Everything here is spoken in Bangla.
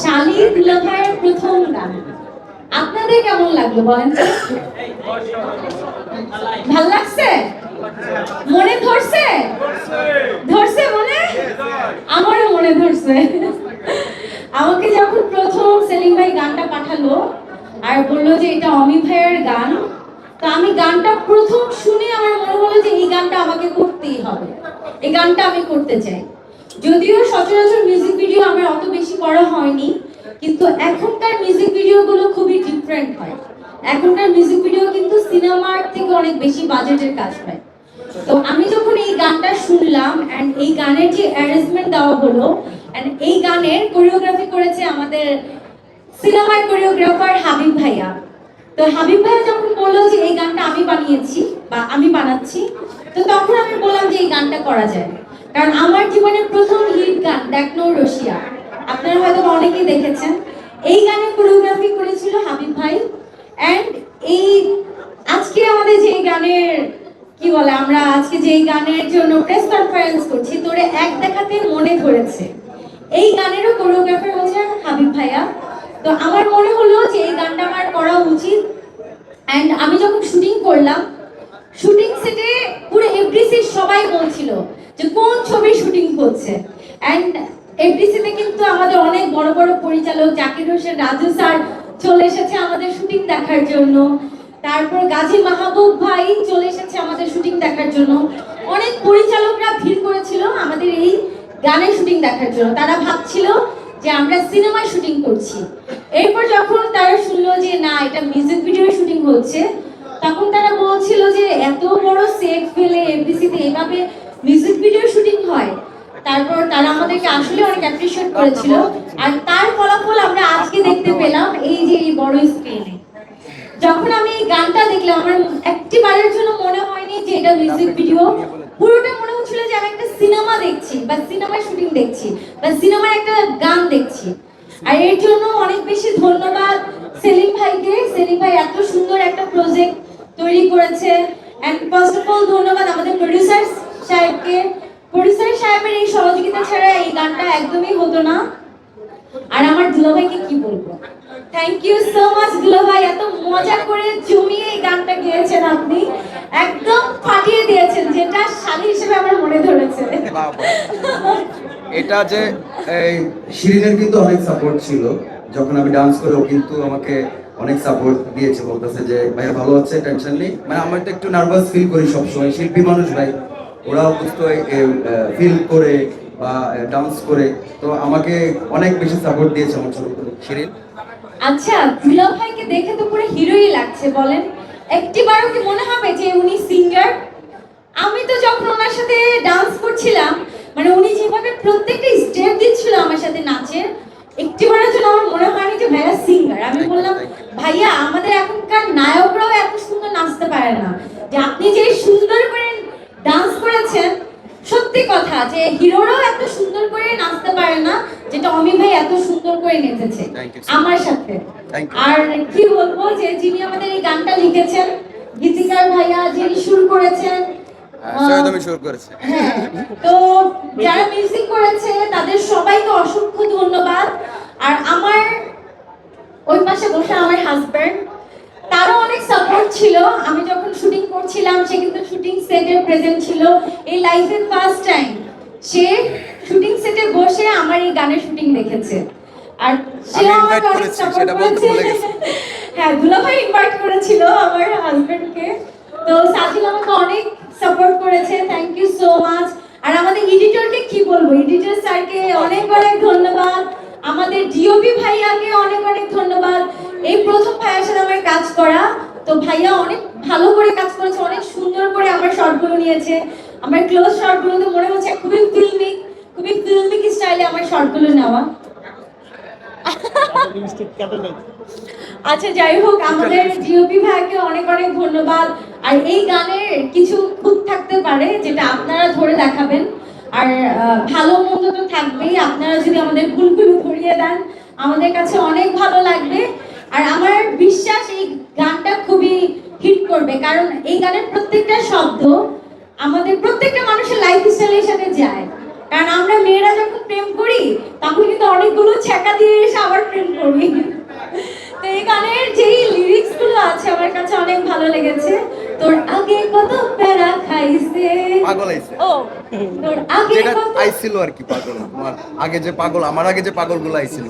শালী দুলাভাইয়ের প্রথম গান আপনাদের কেমন লাগলো বলেন তো? ভাল লাগছে? মনে ধরছে? ধরছে মনে? আমারও মনে ধরছে। আমাকে যখন প্রথম সেলিম ভাই গানটা পাঠালো আর বললো যে এটা অমি ভাইয়ের গান, তো আমি গানটা প্রথম শুনে আমার মনে হলো যে এই গানটা আমাকে করতেই হবে, এই গানটা আমি করতে চাই। যদিও সচরাচর মিউজিক ভিডিও আমার অত বেশি করা হয়নি, কিন্তু এখনকার মিউজিক ভিডিওগুলো খুবই ডিফারেন্ট হয়। এখনকার মিউজিক ভিডিও কিন্তু সিনেমার থেকে অনেক বেশি বাজেটের কাজ হয়। তো আমি যখন এই গানটা শুনলাম এন্ড এই গানের যে অ্যারেঞ্জমেন্ট দেওয়া হলো এন্ড এই গানের কোরিওগ্রাফি করেছে আমাদের সিনেমার কোরিওগ্রাফার হাবিব ভাইয়া। তো হাবিব ভাইয়া যখন বললো যে এই গানটা আমি বানিয়েছি বা আমি বানাচ্ছি, তো তখন আমি বললাম যে এই গানটা করা যায়, কারণ আমার জীবনের প্রথম হিট গান দেখনো রশিয়া, আপনারা হয়তো অনেকেই দেখেছেন। এই গানের কোরিওগ্রাফি করেছিল হাবিব ভাই। এন্ড এই আজকে আমাদের যে গানের কি বলে, আমরা আজকে যে গানের জন্য প্রেস কনফারেন্স করছি, তোরে এক দেখাতে মনে ধরেছে, এই গানেরও কোরিওগ্রাফার হচ্ছে হাবিব ভাইয়া। তো আমার মনে হলো যে এই গানটা আমার করা উচিত। এন্ড আমি যখন শুটিং করলাম, শুটিং সেটে পুরো এফডিসির সবাই বলছিল যে কোন ছবি শুটিং হচ্ছে। এন্ড এফডিসিতে কিন্তু আমাদের অনেক বড় বড় পরিচালক জাকির হোসেন রাজু স্যার চলে এসেছে আমাদের শুটিং দেখার জন্য। তারপর গাজী মাহবুব ভাই চলে এসেছে আমাদের শুটিং দেখার জন্য। অনেক পরিচালকরা ভিড় করেছিল আমাদের এই গানের শুটিং দেখার জন্য। তারা ভাবছিল যে আমরা সিনেমায় শুটিং করছি। এরপর যখন তারা শুনলো যে না, এটা মিউজিক ভিডিও শুটিং হচ্ছে, তখন তারা বলছিল যে এত বড় সেট ফেলে এফডিসিতে এভাবে মিউজিক ভিডিও শুটিং হয়। তারপর তারা আমাদেরকে আসলে অনেক অ্যাপ্রিশিয়েট করেছিল। আর তার ফলাফল আমরা আজকে দেখতে পেলাম এই যে এই বড় স্ক্রিনে। যখন আমি এই গানটা দেখলাম, আমার একটিবারের জন্য মনে হয়নি যে এটা মিউজিক ভিডিও। পুরোটা মনে হচ্ছিল যে আমি একটা সিনেমা দেখছি বা সিনেমার শুটিং দেখছি বা সিনেমার একটা গান দেখছি। আর এর জন্য অনেক বেশি ধন্যবাদ সেলিম ভাইকে। সেলিম ভাই এত সুন্দর একটা প্রজেক্ট তৈরি করেছে। এন্ড ফার্স্ট অফ অল ধন্যবাদ আমাদের প্রোডিউসার সাহেবকে। প্রোডিউসার সাহেবের এই সহযোগিতা ছাড়া এই গানটা একদমই হতো না। আর আমার দুলাভাইকে কি বলবো, থ্যাংক ইউ সো মাচ দুলাভাই, এত মজা করে জমিয়ে এই গানটা গেয়েছেন আপনি, একদম ফাটিয়ে দিয়েছেন, যেটা শালী হিসেবে আমার মনে ধরেছে। এটা যে এই শিরিনের কিন্তু অনেক সাপোর্ট ছিল, যখন আমি ডান্স করে ও কিন্তু আমাকে অনেক সাপোর্ট দিয়েছে, বলতেছে যে ভাইয়া ভালো আছে, টেনশন নেই। মানে আমি তো একটু নার্ভাস ফিল করি সবসময়, শিল্পী মানুষ ভাই, ওরা অবশ্য ফিল করে বা ডান্স করে, তো আমাকে অনেক বেশি সাপোর্ট দিয়েছে আমার ছোট শিরিন। আচ্ছা, দুলাভাইকে দেখে তো পুরো হিরোই লাগছে, বলেন একটিবারও কি মনে হবে যে উনি সিঙ্গার? আমি তো যখন ওনার সাথে ডান্স করছিলাম, মানে উনি যেভাবে প্রত্যেকটা স্টেপ দিচ্ছিল আমার সাথে নাচের, একটিবারের জন্য আমার মনে হয়নি যে ভাইয়া সিঙ্গার। আমি বললাম ভাইয়া, আমাদের এখনকার নায়করাও এত সুন্দর নাচতে পারে না, যে আপনি যে সুন্দর করে ডান্স করেছেন, সত্যি কথা যে হিরোরাও এত সুন্দর করে নাচতে পারে না যেটা অমি ভাই এত সুন্দর করে নেচেছে আমার সাথে। আর কি বলবো, যে যিনি আমাদের এই গানটা লিখেছেন, গীতিকার ভাইয়া, যিনি সুর করেছেন, হ্যাঁ, তো যারা মিউজিক করেছে তাদের সবাইকে অসংখ্য ধন্যবাদ। আর আমার ওই পাশে বসে আমার হাজবেন্ড, তারও অনেক সাপোর্ট ছিল। আমি যখন শুটিং করছিলাম, সে কিন্তু শুটিং সেটে প্রেজেন্ট ছিল। এই লাইফের ফার্স্ট টাইম সে শুটিং সেটে বসে আমার এই গানের শুটিং দেখেছে। আর সে আমাকে অনেক সাপোর্ট করেছে। হ্যাঁ, দুলাভাই ইনভাইট করেছিল আমার হাজবেন্ডকে। তো সাজিল আমাকে অনেক সাপোর্ট করেছে, থ্যাংক ইউ সো মাচ। আর আমাদের এডিটরকে কি বলবো, এডিটর স্যারকে অনেক অনেক ধন্যবাদ। আমাদের ডিওপি ভাইয়াকে অনেক অনেক ধন্যবাদ। এই প্রথম ভাইয়ার সাথে আমার কাজ করা, তো ভাইয়া অনেক ভালো করে কাজ করেছে, অনেক সুন্দর করে আমার শর্টগুলো নিয়েছে। আমার ক্লোজ শর্টগুলো তো মনে হচ্ছে খুবই ফিল্মিক স্টাইলে আমার শর্টগুলো নেওয়া। আচ্ছা, যাই হোক, আমাদের জিওপি ভাইকে অনেক অনেক ধন্যবাদ। আর এই গানের কিছু খুঁত থাকতে পারে যেটা আপনারা ধরে দেখাবেন, আর ভালো মন্দ তো থাকবেই। আপনারা যদি আমাদের ভুলগুলো ধরিয়ে দেন, আমাদের কাছে অনেক ভালো লাগবে। আর আমার বিশ্বাস এই গানটা খুবই হিট করবে, কারণ এই গানের প্রত্যেকটা শব্দ আমাদের প্রত্যেকটা মানুষের লাইফ স্টাইলের সাথে যায়। কারণ আমরা মেয়েরা যখন প্রেম করি তখন কিন্তু অনেকগুলো ছ্যাঁকা দিয়ে এসে আবার প্রেম করি। তো এই গানের যেই লিরিক্স গুলো আছে আমার কাছে অনেক ভালো লেগেছে। তোর আগে কত প্যারা খাইছে, পাগল আইছে তোর আগে যেটা কত আইছিল আর কি, পাগল তোমার আগে যে পাগল, আমার আগে যে পাগলগুলো আইছিল